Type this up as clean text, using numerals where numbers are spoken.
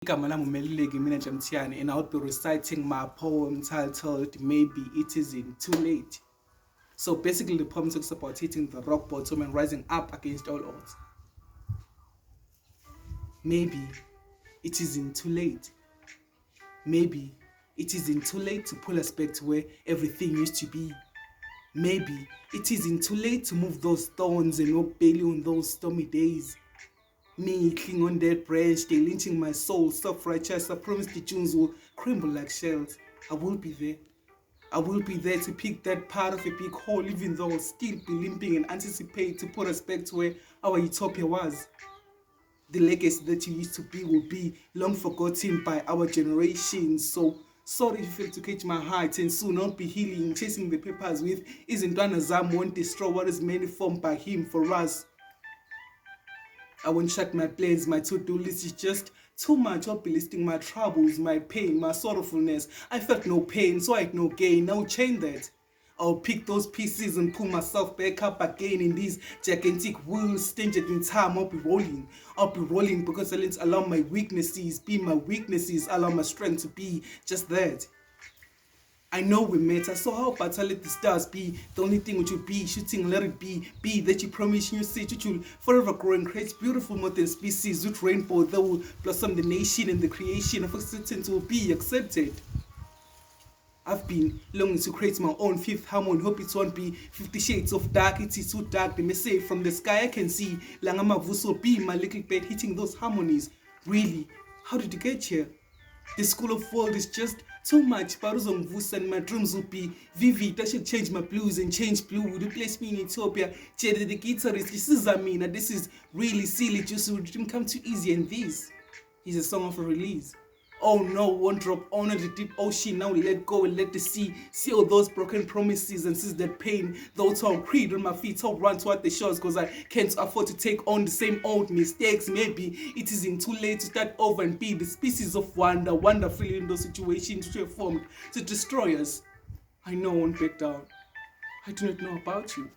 Igama lami Meluleki Minenhle Mthiyane, and I'll be reciting my poem titled Maybe It Isn't Too Late. So basically the poem talks about hitting the rock bottom and rising up against all odds. Maybe it isn't too late. Maybe it isn't too late to pull us back to where everything used to be. Maybe it isn't too late to move those thorns and walk barely on those stormy days. Me cling on that branch, they lynching my soul, self-righteous. I promise the tunes will crumble like shells. I will be there. I will be there to pick that part of a big hole, even though I'll still be limping and anticipate to put us back to where our utopia was. The legacy that you used to be will be long forgotten by our generation. So sorry if you fail to catch my heart, and soon I'll be healing, chasing the papers with isn't one Azam won't destroy what is formed by him for us. I won't shut my plans, my to-do list is just too much. I'll be listing my troubles, my pain, my sorrowfulness. I felt no pain, so I had no gain. I'll change that. I'll pick those pieces and pull myself back up again in these gigantic wheels, staged in time. I'll be rolling because I let allow my weaknesses be my weaknesses, allow my strength to be just that. I know we matter, so how about I let the stars be? The only thing which will be shooting, let it be that you promise you say which will forever grow and create beautiful modern species with rainbow that will blossom the nation and the creation of existence will be accepted. I've been longing to create my own fifth harmony. Hope it won't be 50 shades of dark. It is too dark. They may say from the sky I can see Langamavuso will be my little bed hitting those harmonies. Really? How did you get here? The school of world is just too much. Baruzongvusa and my dreams will be vivid. I should change my blues and change blue. Would you place me in Ethiopia? Jedi the guitarist, this is Amina. This is really silly. Just it didn't come too easy, and this is a song of a release. Oh no, won't drop honor the deep ocean. Now let go and let the sea see all those broken promises and seize that pain. Though I'll creed on my feet, I'll run toward the shores because I can't afford to take on the same old mistakes. Maybe it isn't too late to start over and be the species of wonderfully in those situations which were formed to destroy us. I know I won't back down. I do not know about you.